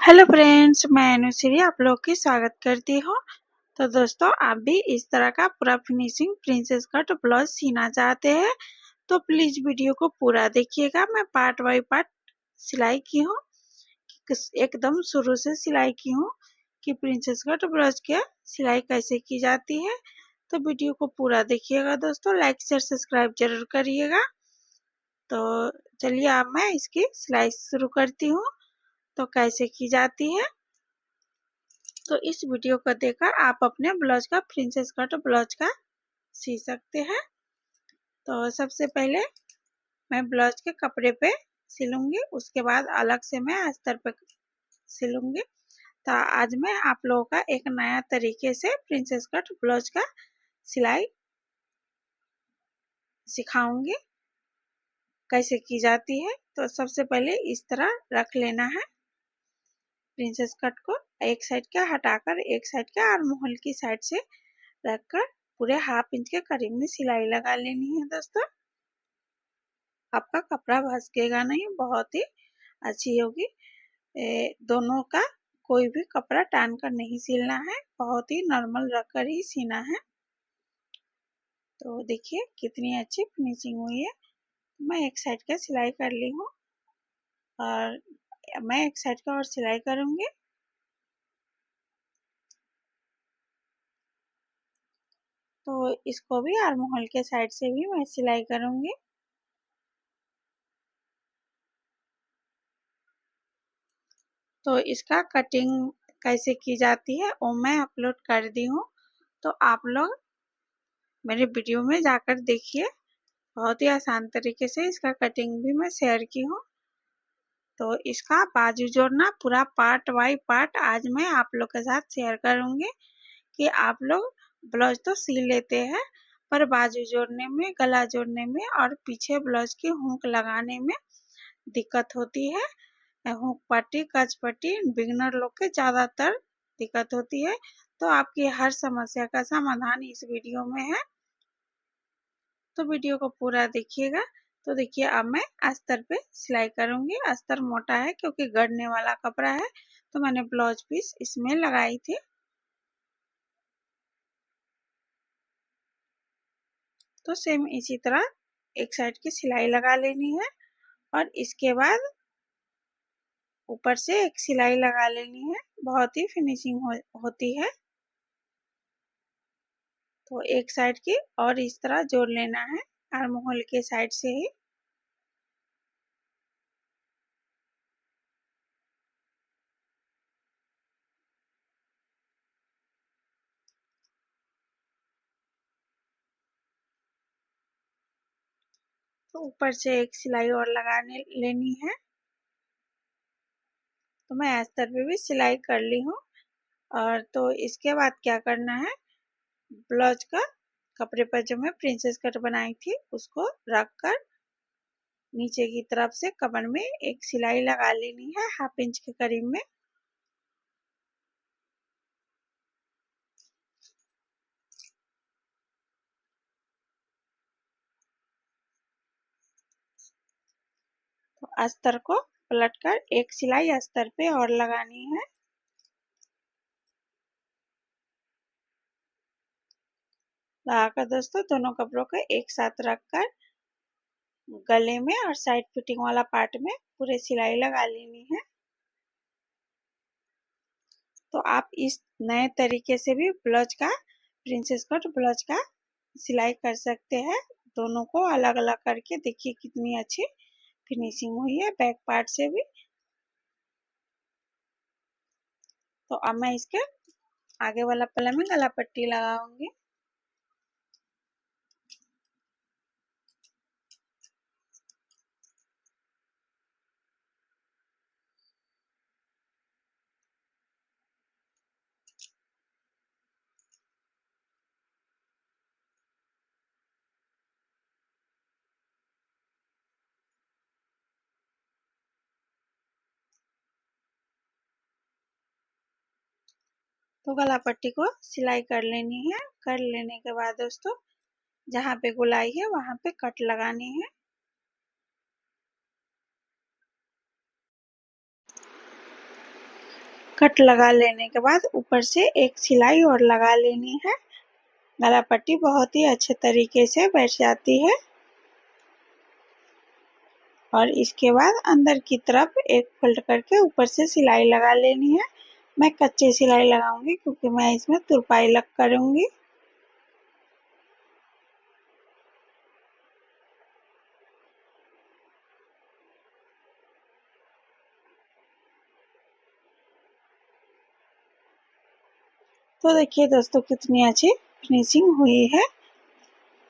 Hello friends, मैं अनुश्री आप लोग की स्वागत करती हूँ। तो दोस्तों, आप भी इस तरह का पूरा फिनिशिंग प्रिंसेस कट ब्लाउज सीना चाहते हैं तो प्लीज वीडियो को पूरा देखिएगा। मैं पार्ट बाय पार्ट सिलाई की हूँ, एकदम शुरू से सिलाई की हूँ कि प्रिंसेस कट ब्लाउज के सिलाई कैसे की जाती है। तो वीडियो को पूरा देखिएगा दोस्तों, लाइक शेयर सब्सक्राइब जरूर करिएगा। तो चलिए अब मैं इसकी सिलाई शुरू करती हूँ तो कैसे की जाती है। तो इस वीडियो को देखकर आप अपने ब्लाउज का प्रिंसेस कट ब्लाउज का सी सकते हैं। तो सबसे पहले मैं ब्लाउज के कपड़े पे सिलूंगी, उसके बाद अलग से मैं अस्तर पे सिलूंगी। तो आज मैं आप लोगों का एक नया तरीके से प्रिंसेस कट ब्लाउज का सिलाई सिखाऊंगी कैसे की जाती है। तो सबसे पहले इस तरह रख लेना है प्रिंसेस कट को, एक साइड का हटाकर एक साइड का आर्म होल की साइड से रखकर पूरे ½ इंच के करीब में सिलाई लगा लेनी है दोस्तों। आपका कपड़ा भसकेगा नहीं, बहुत ही अच्छी होगी। दोनों का कोई भी कपड़ा टान कर नहीं सिलना है, बहुत ही नॉर्मल रखकर ही सीना है। तो देखिए कितनी अच्छी फिनिशिंग हुई है। मैं एक साइड का सिलाई कर ली हूँ और मैं एक साइड का और सिलाई करूंगी। तो इसको भी आर्म होल के साइड से भी मैं सिलाई करूंगी। तो इसका कटिंग कैसे की जाती है वो मैं अपलोड कर दी हूँ, तो आप लोग मेरे वीडियो में जाकर देखिए। बहुत ही आसान तरीके से इसका कटिंग भी मैं शेयर की हूँ। तो इसका बाजू जोड़ना पूरा पार्ट बाय पार्ट आज मैं आप लोग के साथ शेयर करूंगी कि आप लोग ब्लाउज तो सी लेते हैं पर बाजू जोड़ने में, गला जोड़ने में और पीछे ब्लाउज की हुक लगाने में दिक्कत होती है। हुक पट्टी, कच पट्टी बिगनर लोग के ज़्यादातर दिक्कत होती है। तो आपकी हर समस्या का समाधान इस वीडियो में है, तो वीडियो को पूरा देखिएगा। तो देखिए अब मैं अस्तर पे सिलाई करूंगी। अस्तर मोटा है क्योंकि गढ़ने वाला कपड़ा है, तो मैंने ब्लाउज पीस इसमें लगाई थी। तो सेम इसी तरह एक साइड की सिलाई लगा लेनी है और इसके बाद ऊपर से एक सिलाई लगा लेनी है। बहुत ही फिनिशिंग होती है। तो एक साइड की और इस तरह जोड़ लेना है आर्म होल के साइड से ही। तो ऊपर से एक सिलाई और लगाने लेनी है। तो मैं अस्तर पे भी सिलाई कर ली हूँ। और तो इसके बाद क्या करना है, ब्लाउज का कपड़े पर जो मैं प्रिंसेस कट बनाई थी उसको रख कर नीचे की तरफ से कमर में एक सिलाई लगा लेनी है ½ इंच के करीब में। तो अस्तर को पलटकर एक सिलाई अस्तर पे और लगानी है। लगाकर दोस्तों दोनों कपड़ों को एक साथ रखकर गले में और साइड फिटिंग वाला पार्ट में पूरे सिलाई लगा लेनी है। तो आप इस नए तरीके से भी ब्लाउज का, प्रिंसेस कट ब्लाउज का सिलाई कर सकते हैं। दोनों को अलग अलग करके देखिए कितनी अच्छी फिनिशिंग हुई है बैक पार्ट से भी। तो अब मैं इसके आगे वाला पल्ला में गला पट्टी लगाऊंगी। तो गला पट्टी को सिलाई कर लेनी है। कर लेने के बाद दोस्तों जहाँ पे गोलाई है वहां पे कट लगानी है। कट लगा लेने के बाद ऊपर से एक सिलाई और लगा लेनी है। गला पट्टी बहुत ही अच्छे तरीके से बैठ जाती है। और इसके बाद अंदर की तरफ एक फोल्ड करके ऊपर से सिलाई लगा लेनी है। मैं कच्चे सिलाई लगाऊंगी क्योंकि मैं इसमें तुरपाई लग करूंगी। तो देखिए दोस्तों कितनी अच्छी फिनिशिंग हुई है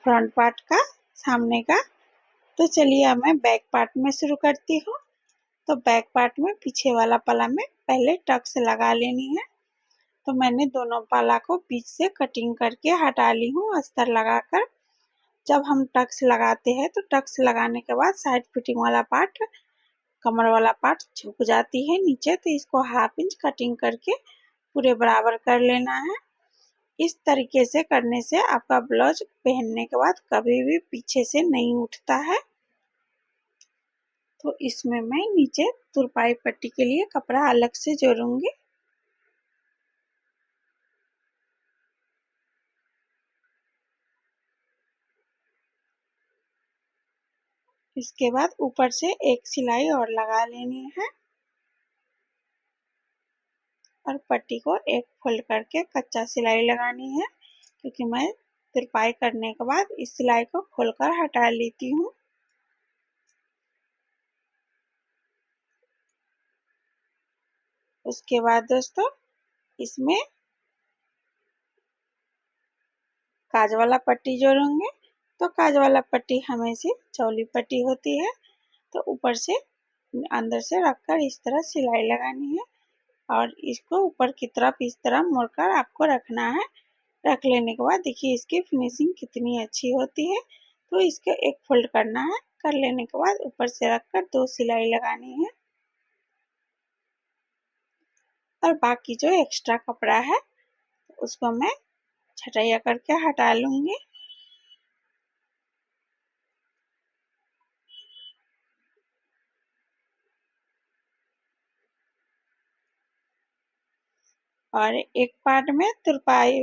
फ्रंट पार्ट का, सामने का। तो चलिए अब मैं बैक पार्ट में शुरू करती हूँ। तो बैक पार्ट में पीछे वाला पल्ला में पहले टक्स लगा लेनी है। तो मैंने दोनों पल्ला को बीच से कटिंग करके हटा ली हूँ अस्तर लगाकर। जब हम टक्स लगाते हैं तो टक्स लगाने के बाद साइड फिटिंग वाला पार्ट, कमर वाला पार्ट झुक जाती है नीचे, तो इसको 1/2 इंच कटिंग करके पूरे बराबर कर लेना है। इस तरीके से करने से आपका ब्लाउज पहनने के बाद कभी भी पीछे से नहीं उठता है। तो इसमें मैं नीचे तुरपाई पट्टी के लिए कपड़ा अलग से जोड़ूंगी। इसके बाद ऊपर से एक सिलाई और लगा लेनी है और पट्टी को एक फोल्ड करके कच्चा सिलाई लगानी है, क्योंकि मैं तुरपाई करने के बाद इस सिलाई को खोलकर हटा लेती हूँ। उसके बाद दोस्तों इसमें काज वाला पट्टी जोड़ूंगे। तो काज वाला पट्टी हमेशा चौली पट्टी होती है। तो ऊपर से अंदर से रखकर इस तरह सिलाई लगानी है और इसको ऊपर की तरफ इस तरह मोड़कर आपको रखना है। रख लेने के बाद देखिए इसकी फिनिशिंग कितनी अच्छी होती है। तो इसको एक फोल्ड करना है, कर लेने के बाद ऊपर से रखकर 2 सिलाई लगानी है और बाकी जो एक्स्ट्रा कपड़ा है उसको मैं छटैया करके हटा लूंगी। और एक पार्ट में तुरपाई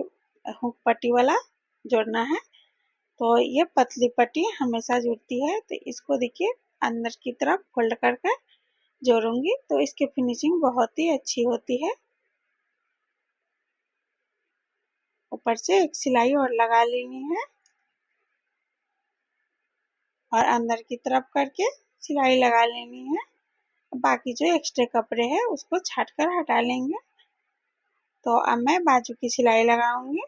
हुक पट्टी वाला जोड़ना है। तो ये पतली पट्टी हमेशा जुड़ती है, तो इसको देखिए अंदर की तरफ फोल्ड करके जोड़ूंगी तो इसकी फिनिशिंग बहुत ही अच्छी होती है। ऊपर से एक सिलाई और लगा लेनी है और अंदर की तरफ करके सिलाई लगा लेनी है। बाकी जो एक्स्ट्रा कपड़े हैं उसको छाट कर हटा लेंगे। तो अब मैं बाजू की सिलाई लगाऊंगी।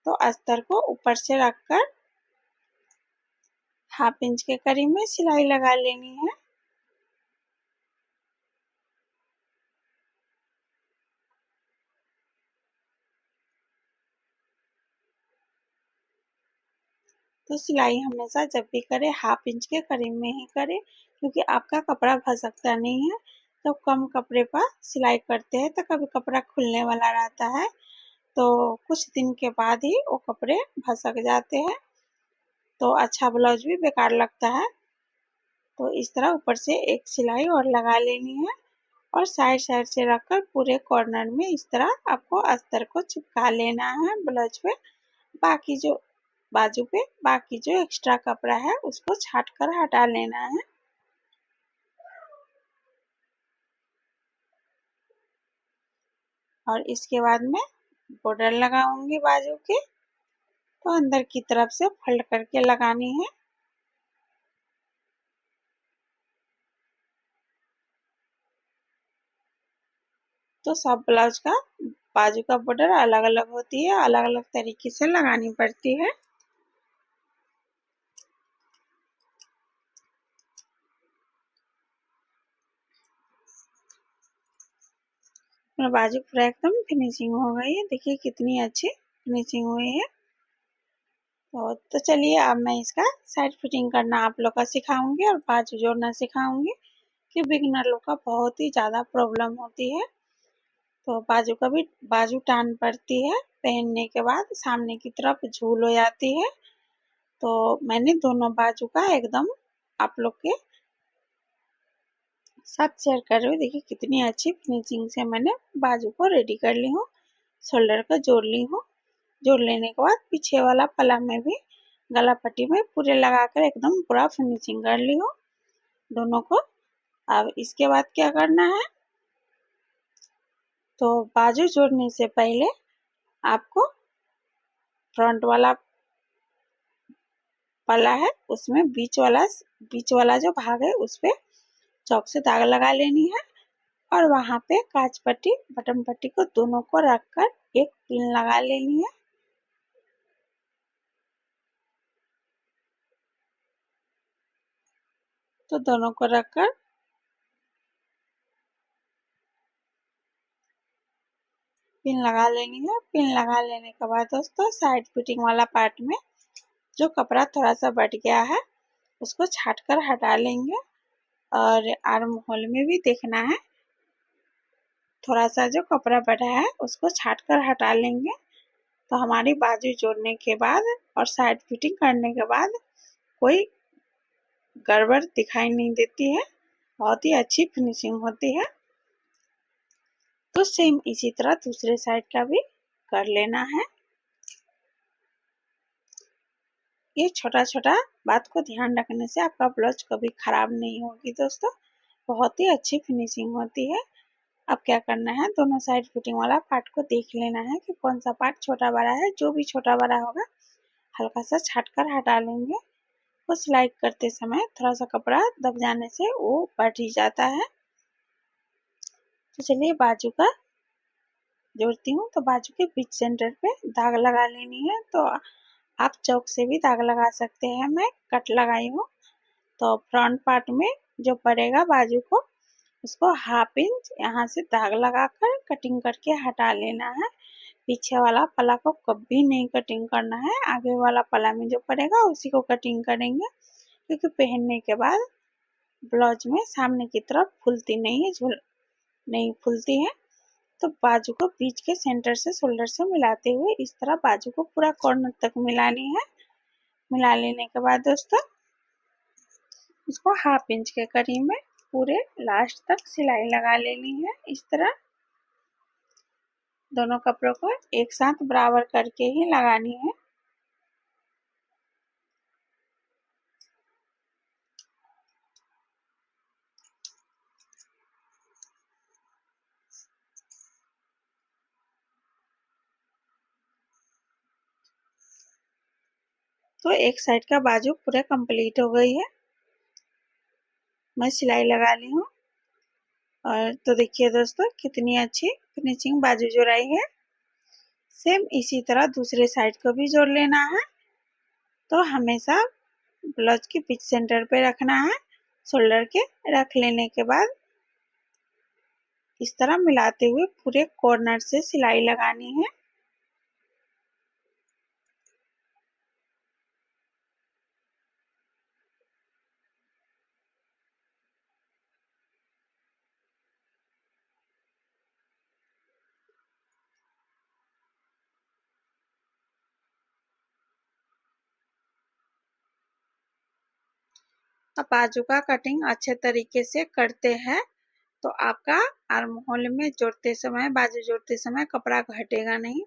तो अस्तर को ऊपर से रखकर 1/2 इंच के करीब में सिलाई लगा लेनी है। तो सिलाई हमेशा जब भी करें 1/2 इंच के करीब में ही करें, क्योंकि आपका कपड़ा भसकता नहीं है। तो कम कपड़े पर सिलाई करते हैं तो कभी कपड़ा खुलने वाला रहता है, तो कुछ दिन के बाद ही वो कपड़े भसक जाते हैं, तो अच्छा ब्लाउज भी बेकार लगता है। तो इस तरह ऊपर से एक सिलाई और लगा लेनी है और साइड साइड से रखकर पूरे कॉर्नर में इस तरह आपको अस्तर को चिपका लेना है ब्लाउज पे। बाकी जो बाजू पे बाकी जो एक्स्ट्रा कपड़ा है उसको छाट कर हटा लेना है। और इसके बाद में बॉर्डर लगाऊंगी बाजू के। तो अंदर की तरफ से फोल्ड करके लगानी है। तो सब ब्लाउज का बाजू का बॉर्डर अलग अलग होती है, अलग अलग तरीके से लगानी पड़ती है। मेरा बाजू पूरा एकदम फिनिशिंग हो गई है, देखिए कितनी अच्छी फिनिशिंग हुई है। तो चलिए अब मैं इसका साइड फिटिंग करना आप लोग का सिखाऊंगी और बाजू जोड़ना सिखाऊंगी, कि बिगिनर लोग का बहुत ही ज़्यादा प्रॉब्लम होती है। तो बाजू का भी बाजू टान पड़ती है, पहनने के बाद सामने की तरफ झूल हो जाती है। तो मैंने दोनों बाजू का एकदम आप लोग के साथ शेयर कर रही हूँ। देखिए कितनी अच्छी फिनिशिंग से मैंने बाजू को रेडी कर ली हूँ। शोल्डर को जोड़ ली हूँ। जोड़ लेने के बाद पीछे वाला पल्ला में भी गला पट्टी में पूरे लगाकर एकदम पूरा फिनिशिंग कर ली हूँ दोनों को। अब इसके बाद क्या करना है, तो बाजू जोड़ने से पहले आपको फ्रंट वाला पल्ला है उसमें बीच वाला जो भाग है उस पे चौक से दाग लगा लेनी है और वहां पे कांच पट्टी बटन पट्टी को दोनों को रखकर एक पिन लगा लेनी है। तो दोनों को रखकर पिन लगा लेनी है। पिन लगा लेने के बाद दोस्तों साइड फिटिंग वाला पार्ट में जो कपड़ा थोड़ा सा बट गया है उसको छाट कर हटा लेंगे और आर्म होल में भी देखना है थोड़ा सा जो कपड़ा बटा है उसको छाट कर हटा लेंगे। तो हमारी बाजू जोड़ने के बाद और साइड फिटिंग करने के बाद कोई गड़बड़ दिखाई नहीं देती है, बहुत ही अच्छी फिनिशिंग होती है। तो सेम इसी तरह दूसरे साइड का भी कर लेना है। ये छोटा छोटा बात को ध्यान रखने से आपका ब्लाउज कभी खराब नहीं होगी दोस्तों, बहुत ही अच्छी फिनिशिंग होती है। अब क्या करना है, दोनों साइड फिटिंग वाला पार्ट को देख लेना है कि कौन सा पार्ट छोटा बड़ा है। जो भी छोटा बड़ा होगा हल्का सा छाट कर हटा लेंगे। वो सिलाई करते समय थोड़ा सा कपड़ा दब जाने से वो बढ़ ही जाता है। तो चलिए बाजू का जोड़ती हूँ। तो बाजू के बीच सेंटर पे दाग लगा लेनी है। तो आप चौक से भी दाग लगा सकते हैं, मैं कट लगाई हूँ। तो फ्रंट पार्ट में जो पड़ेगा बाजू को उसको 1/2 इंच यहाँ से दाग लगाकर कटिंग करके हटा लेना है। पीछे वाला पल्ला को कभी नहीं कटिंग करना है, आगे वाला पल्ला में जो पड़ेगा उसी को कटिंग करेंगे, क्योंकि पहनने के बाद ब्लाउज में सामने की तरफ फूलती नहीं है, नहीं फूलती है। तो बाजू को बीच के सेंटर से शोल्डर से मिलाते हुए इस तरह बाजू को पूरा कॉर्नर तक मिलानी है। मिला लेने के बाद दोस्तों इसको 1/2 इंच के करीब में पूरे लास्ट तक सिलाई लगा लेनी है। इस तरह दोनों कपड़ों को एक साथ बराबर करके ही लगानी है। तो एक साइड का बाजू पूरा कंप्लीट हो गई है, मैं सिलाई लगा ली हूँ। और तो देखिए दोस्तों कितनी अच्छी फिनिशिंग बाजू जोड़ाई है। सेम इसी तरह दूसरे साइड को भी जोड़ लेना है। तो हमेशा ब्लाउज के पिच सेंटर पे रखना है। शोल्डर के रख लेने के बाद इस तरह मिलाते हुए पूरे कॉर्नर से सिलाई लगानी है। अब बाजू का कटिंग अच्छे तरीके से करते हैं तो आपका आर्म होल में जोड़ते समय, बाजू जोड़ते समय कपड़ा घटेगा नहीं।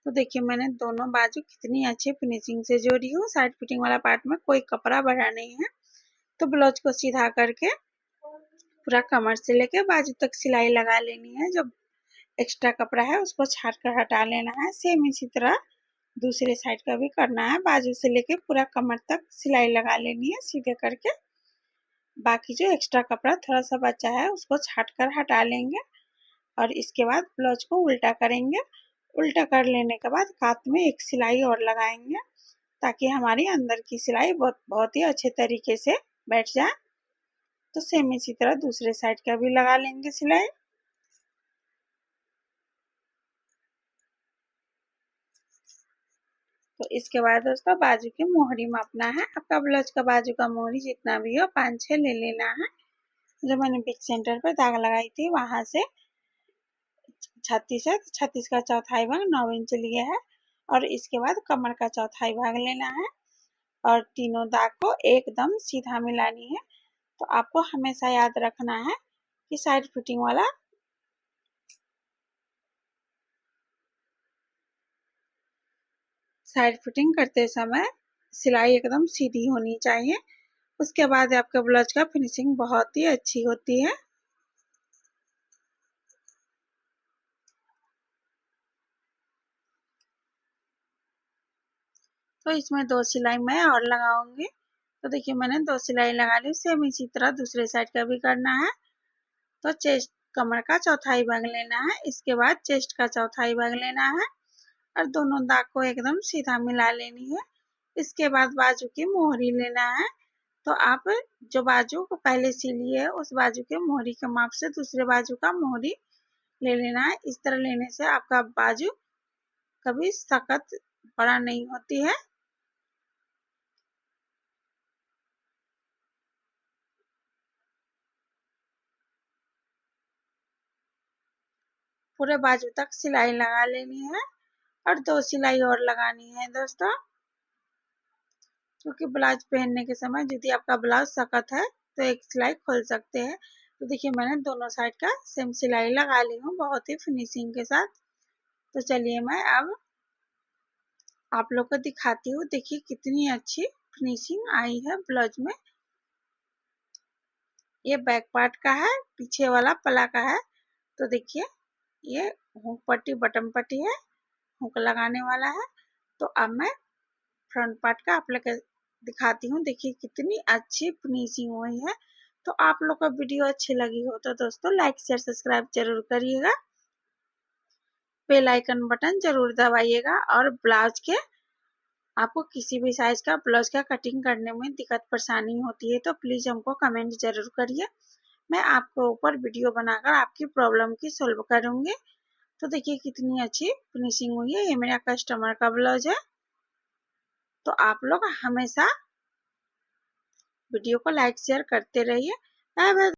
तो देखिए मैंने दोनों बाजू कितनी अच्छी फिनिशिंग से जोड़ी हूँ। साइड फिटिंग वाला पार्ट में कोई कपड़ा बढ़ा नहीं है। तो ब्लाउज को सीधा करके पूरा कमर से लेके बाजू तक सिलाई लगा लेनी है। जो एक्स्ट्रा कपड़ा है उसको छाट कर हटा लेना है। सेम इसी तरह दूसरे साइड का भी करना है। बाजू से लेके पूरा कमर तक सिलाई लगा लेनी है सीधे करके। बाकी जो एक्स्ट्रा कपड़ा थोड़ा सा बचा है उसको छाट कर हटा लेंगे और इसके बाद ब्लाउज को उल्टा करेंगे। उल्टा कर लेने के बाद कात में एक सिलाई और लगाएंगे ताकि हमारी अंदर की सिलाई बहुत ही अच्छे तरीके से बैठ जाए। तो सेम इसी तरह दूसरे साइड का भी लगा लेंगे सिलाई। तो इसके बाद दोस्तों बाजू की मोहरी मापना है। आपका ब्लाउज का बाजू का मोहरी जितना भी हो 5-6 ले लेना है। जो मैंने बीच सेंटर पर दाग लगाई थी वहां से 36 है, 36 का चौथाई भाग 9 इंच लिया है और इसके बाद कमर का चौथाई भाग लेना है और तीनों दाग को एकदम सीधा मिलानी है। तो आपको हमेशा याद रखना है कि साइड फिटिंग वाला साइड फिटिंग करते समय सिलाई एकदम सीधी होनी चाहिए। उसके बाद आपके ब्लाउज का फिनिशिंग बहुत ही अच्छी होती है। तो इसमें 2 सिलाई मैं और लगाऊंगी। तो देखिए मैंने 2 सिलाई लगा ली। सेम इसी तरह दूसरे साइड का भी करना है। तो चेस्ट कमर का चौथाई भाग लेना है, इसके बाद चेस्ट का चौथाई भाग लेना है और दोनों दाग को एकदम सीधा मिला लेनी है। इसके बाद बाजू की मोहरी लेना है। तो आप जो बाजू को पहले सिली है उस बाजू के मोहरी के माप से दूसरे बाजू का मोहरी ले लेना है। इस तरह लेने से आपका बाजू कभी सख्त बड़ा नहीं होती है। पूरे बाजू तक सिलाई लगा लेनी है और 2 सिलाई और लगानी है दोस्तों, क्योंकि ब्लाउज पहनने के समय यदि आपका ब्लाउज सख्त है तो एक सिलाई खोल सकते हैं। तो देखिए मैंने दोनों साइड का सेम सिलाई लगा ली हूँ बहुत ही फिनिशिंग के साथ। तो चलिए मैं अब आप लोग को दिखाती हूँ। देखिए कितनी अच्छी फिनिशिंग आई है ब्लाउज में। ये बैक पार्ट का है, पीछे वाला पला का है। तो देखिए ये हुक पट्टी बटन पट्टी है, हुक लगाने वाला है। तो अब मैं फ्रंट पार्ट का आप लोग को दिखाती हूँ। देखिए कितनी अच्छी फिनिशिंग हुई है। तो आप लोग को वीडियो अच्छी लगी हो तो दोस्तों लाइक शेयर सब्सक्राइब जरूर करिएगा, बेल आइकन बटन जरूर दबाइएगा। और ब्लाउज के आपको किसी भी साइज का ब्लाउज का कटिंग करने में दिक्कत परेशानी होती है तो प्लीज हमको कमेंट जरूर करिए। मैं आपको ऊपर वीडियो बनाकर आपकी प्रॉब्लम की सॉल्व करूंगी। तो देखिए कितनी अच्छी फिनिशिंग हुई है। ये मेरा कस्टमर का ब्लाउज है। तो आप लोग हमेशा वीडियो को लाइक शेयर करते रहिए। Bye bye.